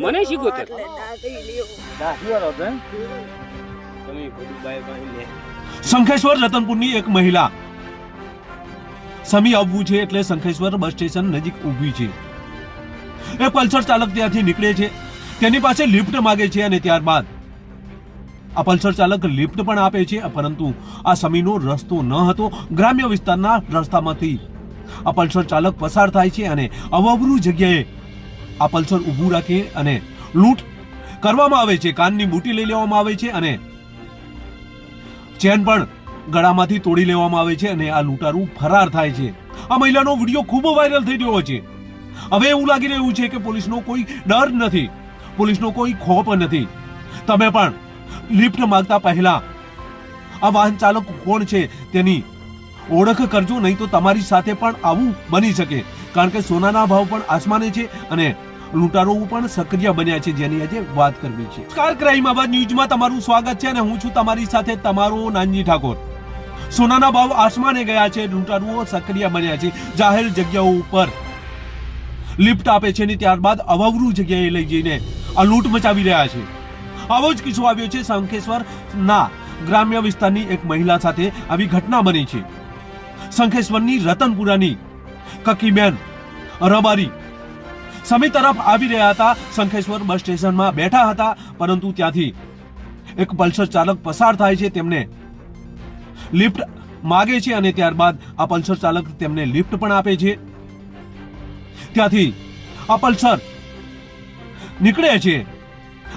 મને શીખોતેર શંખેશ્વર રતનપુરની એક મહિલા સમી આવવું છે એટલે શંખેશ્વર બસ સ્ટેશન નજીક ઊભી છે. એ પલ્સર ચાલક ત્યાંથી નીકળે છે, તેની પાસે લિફ્ટ માંગે છે અને ત્યારબાદ આ પલ્સર ચાલક લિફ્ટ પણ આપે છે, પરંતુ આ સમીનો રસ્તો ન હતો. ગ્રામ્ય વિસ્તારના રસ્તામાંથી આ પલ્સર ચાલક પસાર થાય છે અને અવરું જગ્યાએ આ પલ્સર ઊભું રાખી અને લૂંટ કરવામાં આવે છે. કાનની બુટી લઈ લેવામાં આવે છે અને ચેન પણ ગળામાંથી તોડી લેવામાં આવે છે અને આ લૂંટારૂ ફરાર થાય છે. આ મહિલાનો વિડીયો ખૂબ વાયરલ થઈ રહ્યો છે. હવે એવું લાગી રહ્યું છે કે પોલીસનો કોઈ ડર નથી, પોલીસનો કોઈ ખોફ નથી. તમે પણ લિફ્ટ માંગતા પહેલા આ વાહન ચાલક કોણ છે તેની ઓળખ કરજો, નહીં તો તમારી સાથે પણ આવું બની શકે. કારણ કે સોનાના ભાવ પણ આસમાને છે અને લૂંટારો પણ સક્રિય બન્યા છે, જેની આજે વાત કરવી છે. નમસ્કાર, ક્રાઇમ આવાજ ન્યૂઝમાં તમારું સ્વાગત છે અને હું છું તમારી સાથે તમારો નાનજી ઠાકોર. સોનાના ભાવ આસમાને ગયા છે, લૂંટારુઓ સક્રિય બન્યા છે, જાહેર જગ્યાઓ ઉપર લિફ્ટ આપે છે અને ત્યારબાદ અવરું જગ્યાએ લઈ જઈને આ લૂંટ મચાવી રહ્યા છે. આવો જ કિસ્સો આવ્યો છે શંખેશ્વરના ગ્રામ્ય વિસ્તારની એક મહિલા સાથે. આવી ઘટના બની છે શંખેશ્વરની રતનપુરાની કકીબેન રબારી સમી તરફ આવી રહ્યા હતા. શંખેશ્વર બસ સ્ટેશનમાં બેઠા હતા, પરંતુ ત્યાંથી એક પલ્સર ચાલક પસાર થાય છે, તેમને લિફ્ટ માગે છે અને ત્યારબાદ આ પલ્સર ચાલક તેમને લિફ્ટ પણ આપે છે. ત્યાંથી આ પલ્સર નીકળે છે.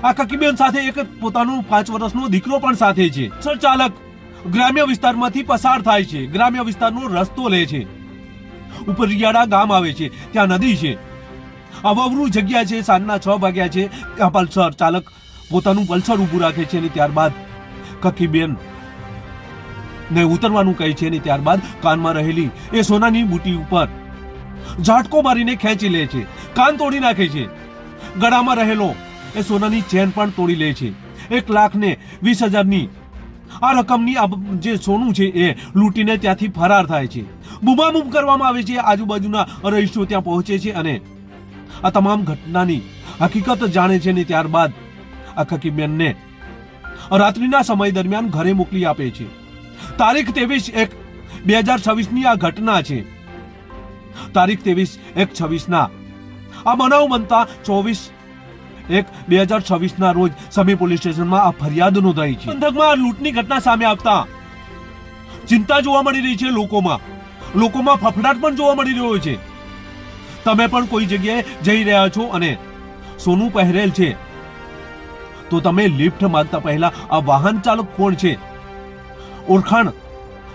આ કકીબેન સાથે એક પોતાનો 5 વર્ષનો દીકરો પણ સાથે છે. પલ્સર ચાલક ગ્રામ્ય વિસ્તારમાંથી પસાર થાય છે, ગ્રામ્ય વિસ્તારનો રસ્તો લે છે. ઉપરિયાળા ગામ આવે છે, ત્યાં નદી છે, અવરું જગ્યા છે, સાંજના 6 વાગ્યા છે. ત્યાં પલ્સર ચાલક પોતાનું પલ્સર ઊભું રાખે છે અને ત્યારબાદ કકીબેન ને ઉતરવાનું કહે છે અને ત્યારબાદ કાનમાં રહેલી એ સોનાની બુટી ઉપર ઝાટકો મારીને ખેંચી લે છે, કાન તોડી નાખે છે. ગળામાં રહેલો એ સોનાની ચેન પણ તોડી લે છે. 1,20,000ની આ રકમની જે સોનું છે એ લૂંટીને ત્યાંથી ફરાર થાય છે. બૂમાબૂમ કરવામાં આવે છે. આજુબાજુના રહીશો ત્યાં પહોંચે છે અને આ તમામ ઘટનાની હકીકત જાણે છે અને ત્યારબાદ આ કકીબેનને રાત્રિના સમય દરમિયાન ઘરે મોકલી આપે છે. તારીખ 23/1/2026ની આ ઘટના છે. તારીખ 23/1/26ના આ બનાવ બનતા 24/1/2026ના રોજ સમી પોલીસ સ્ટેશનમાં આ ફરિયાદ નોંધાઈ છે. પંથકમાં આ લૂંટની ઘટના સામે આવતા ચિંતા જોવા મળી રહી છે. લોકોમાં ફફડાટ પણ જોવા મળી રહ્યો છે. તમે પણ કોઈ જગ્યાએ જઈ રહ્યા છો અને સોનું પહેરેલ છે તો તમે લિફ્ટ માંગતા પહેલા આ વાહન ચાલક કોણ છે, ઓળખાણ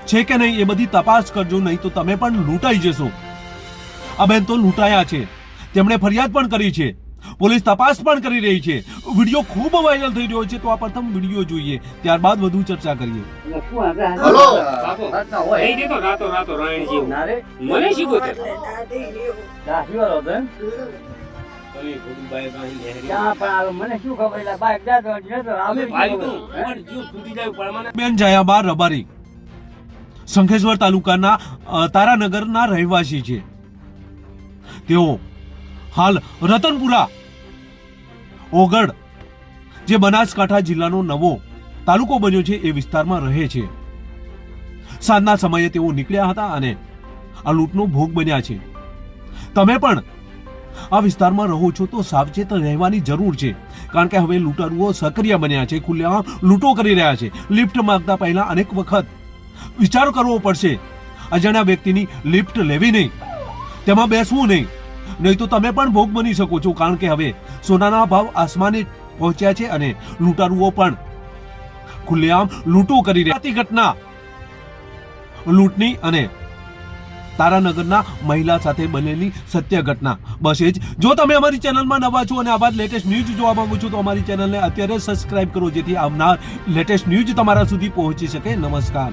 છે કે નહીં, એ બધી તપાસ કરજો, નહીં તો તમે પણ લૂંટાઈ જશો. આ બેન તો લૂંટાયા છે, તેમણે ફરિયાદ પણ કરી છે, પોલીસ તપાસ પણ કરી રહી છે. વિડીયો ખૂબ વાયરલ થઈ રહ્યો છે, તો આ પ્રથમ વિડીયો જોઈએ, ત્યારબાદ વધુ ચર્ચા કરીએ. રાતો રાયણજી મને શીખોતેર બેન જયાબા રબારી શંખેશ્વર તાલુકાના તારાનગરના રહેવાસી છે. તેઓ હાલ રતનપુરા ઓગળ જે બનાસકાંઠા જિલ્લાનો નવો તાલુકો બન્યો છે એ વિસ્તારમાં રહે છે. સાંજના સમયે તેઓ નીકળ્યા હતા અને આ લૂંટનો ભોગ બન્યા છે. તમે પણ આ વિસ્તારમાં રહો છો તો સાવચેત રહેવાની જરૂર છે, કારણ કે હવે લૂંટારુઓ સક્રિય બન્યા છે, ખુલ્લેઆમ લૂંટો કરી રહ્યા છે. લિફ્ટ માંગતા પહેલા અનેક વખત વિચાર કરવો પડશે. અજાણ્યા વ્યક્તિની લિફ્ટ લેવી નહીં, તેમાં બેસવું નહીં, નહીં તો તમે પણ ભોગ બની શકો છો. કારણ કે હવે સોનાના ભાવ આસમાને પહોંચ્યા છે અને લૂંટારુઓ પણ ખુલ્લેઆમ લૂંટો કરી રહ્યા. ઘટના લૂંટની અને તારાનગરના મહિલા સાથે બનેલી સત્ય ઘટના. બસ એ જ. જો તમે અમારી ચેનલમાં નવા છો અને આવા લેટેસ્ટ ન્યૂઝ જોવા માંગો છો તો અમારી ચેનલને અત્યારે સબસ્ક્રાઇબ કરો, જેથી આવનાર લેટેસ્ટ ન્યૂઝ તમારા સુધી પહોંચી શકે. નમસ્કાર.